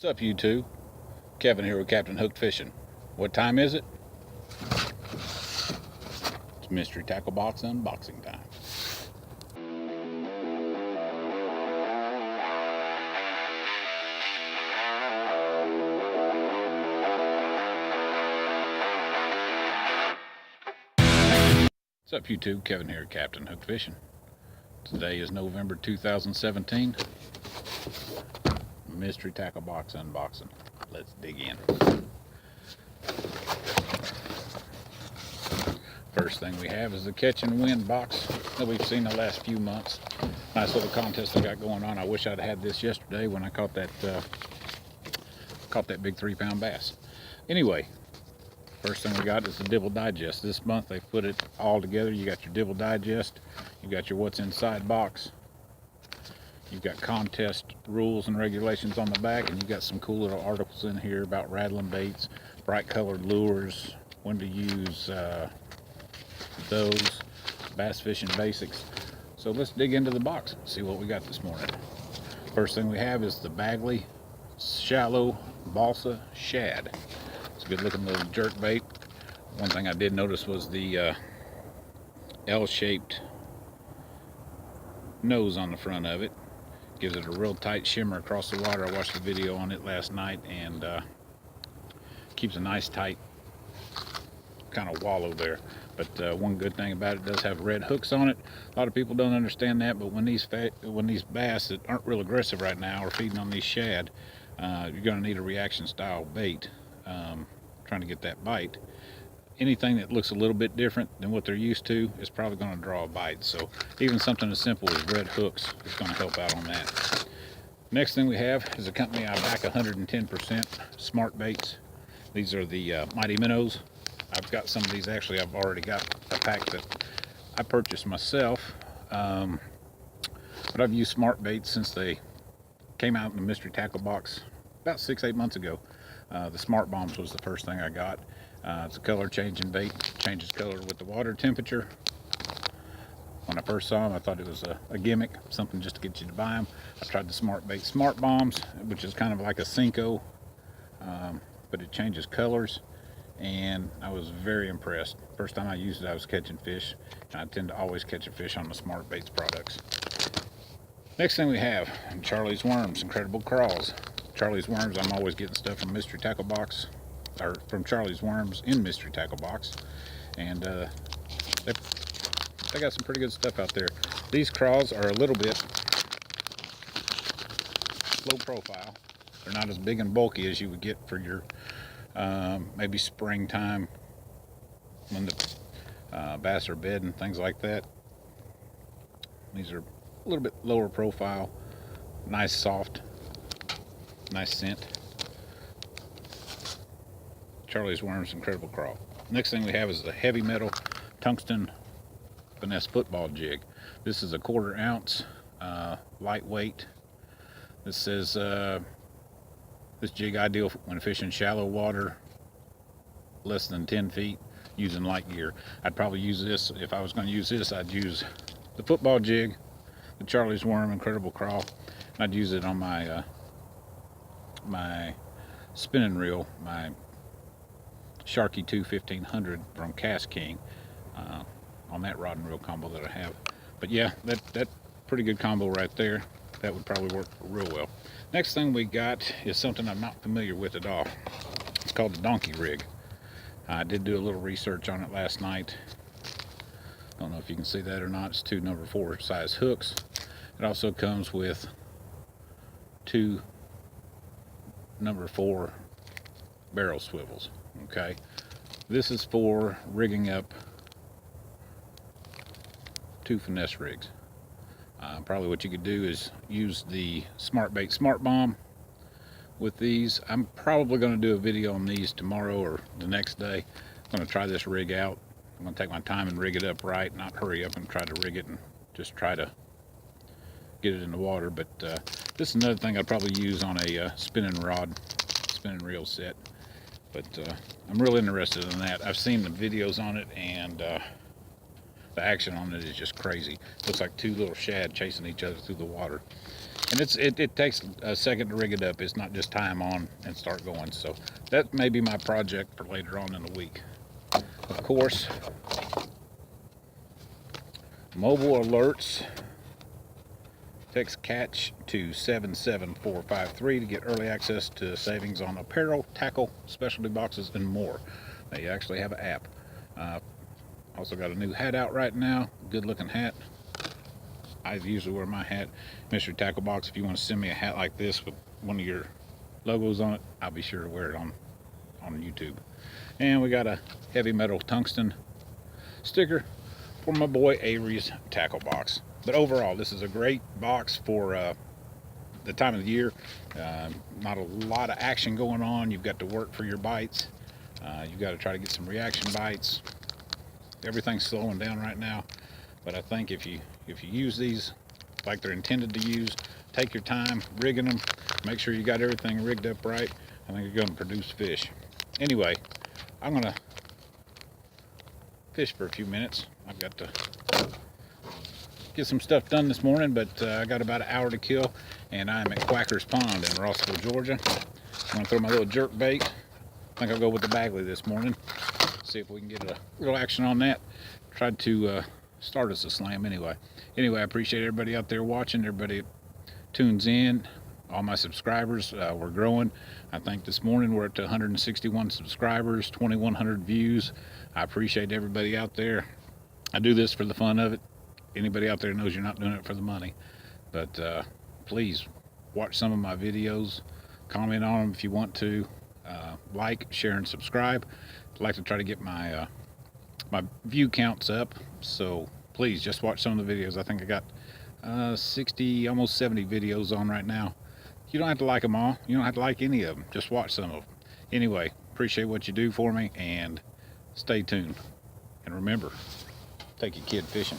What's up, YouTube? Kevin here with Capatain Hook'd Fishing. What time is it? It's Mystery Tackle Box unboxing time. What's up, YouTube? Kevin here at Capatain Hook'd Fishing. Today is November 2017. Mystery Tackle Box unboxing. Let's dig in. First thing we have is the Catch and Win box that we've seen the last few months. Nice little contest I got going on. I wish I'd had this yesterday when I caught that big 3-pound bass. Anyway, first thing we got is the Dibble Digest. This month they put it all together. You got your Dibble Digest, you got your What's Inside box, you've got contest rules and regulations on the back, and you've got some cool little articles in here about rattling baits, bright colored lures, when to use those, bass fishing basics. So let's dig into the box and see what we got this morning. First thing we have is the Bagley Shallow Balsa Shad. It's a good looking little jerkbait. One thing I did notice was the L-shaped nose on the front of it. Gives it a real tight shimmer across the water. I watched a video on it last night, and keeps a nice tight kind of wallow there. But one good thing about it, does have red hooks on it. A lot of people don't understand that, but when these bass that aren't real aggressive right now are feeding on these shad, you're going to need a reaction style bait, trying to get that bite. Anything that looks a little bit different than what they're used to is probably going to draw a bite. So even something as simple as red hooks is going to help out on that. Next thing we have is a company I back 110%, SmartBaits. These are the Mighty Minnows. I've got some of these. Actually, I've already got a pack that I purchased myself. But I've used SmartBaits since they came out in the mystery tackle box about 6-8 months ago. The Smart Bombs was the first thing I got. It's a color changing bait, changes color with the water temperature. When I first saw them, I thought it was a gimmick, something just to get you to buy them. I tried the SmartBait Smart Bombs, which is kind of like a Cinco, but it changes colors, and I was very impressed. First time I used it, I was catching fish, and I tend to always catch a fish on the SmartBaits products. Next thing we have, Charlie's Worms, Incredible Crawls. Charlie's Worms, I'm always getting stuff from Mystery Tackle Box, or from Charlie's Worms in Mystery Tackle Box, and they got some pretty good stuff out there. These crawls are a little bit low profile. They're not as big and bulky as you would get for your maybe springtime when the bass are bedding, things like that. These are a little bit lower profile, nice soft, nice scent. Charlie's Worms Incredible Crawl. Next thing we have is the Heavy Metal Tungsten Finesse Football Jig. This is a 1/4 ounce, lightweight. This says this jig ideal when fishing shallow water, less than 10 feet, using light gear. I'd probably use this, if I was going to use this, I'd use the football jig, the Charlie's Worm Incredible Crawl, and I'd use it on my my spinning reel, my Sharky 2 1500 from Cast King, on that rod and reel combo that I have. But yeah, that pretty good combo right there. That would probably work real well. Next thing we got is something I'm not familiar with at all. It's called the Donkey Rig. I did do a little research on it last night. Don't know if you can see that or not. It's 2 number 4 size hooks. It also comes with 2 number 4 barrel swivels. Okay, this is for rigging up 2 finesse rigs. Probably what you could do is use the SmartBait Smart Bomb with these. I'm probably going to do a video on these tomorrow or the next day. I'm going to try this rig out. I'm going to take my time and rig it up right, not hurry up and try to rig it and just try to get it in the water. But this is another thing I'd probably use on a spinning reel set. But I'm really interested in that. I've seen the videos on it, and the action on it is just crazy. Looks like 2 little shad chasing each other through the water. And it takes a second to rig it up. It's not just tie them on and start going. So that may be my project for later on in the week. Of course, mobile alerts. Text catch to 77453 to get early access to savings on apparel, tackle, specialty boxes, and more. They actually have an app. Also got a new hat out right now. Good looking hat. I usually wear my hat. Mystery Tackle Box, if you want to send me a hat like this with one of your logos on it, I'll be sure to wear it on YouTube. And we got a heavy metal tungsten sticker for my boy Avery's tackle box. But overall, this is a great box for the time of the year. Not a lot of action going on. You've got to work for your bites. You've got to try to get some reaction bites. Everything's slowing down right now. But I think if you use these like they're intended to use, take your time rigging them, make sure you got everything rigged up right, I think you're going to produce fish. Anyway, I'm going to fish for a few minutes. I've got to get some stuff done this morning, but I got about an hour to kill, and I'm at Quacker's Pond in Rossville, Georgia. I'm going to throw my little jerk bait. I think I'll go with the Bagley this morning. See if we can get a little action on that. Tried to start us a slam anyway. Anyway, I appreciate everybody out there watching, everybody tunes in, all my subscribers. We're growing. I think this morning we're up to 161 subscribers, 2,100 views. I appreciate everybody out there. I do this for the fun of it. Anybody out there knows you're not doing it for the money. But please watch some of my videos, comment on them if you want to, like, share, and subscribe. I'd like to try to get my my view counts up, so please just watch some of the videos. I think I got 60, almost 70 videos on right now. You don't have to like them all. You don't have to like any of them. Just watch some of them. Anyway, appreciate what you do for me, and stay tuned. And remember, take your kid fishing.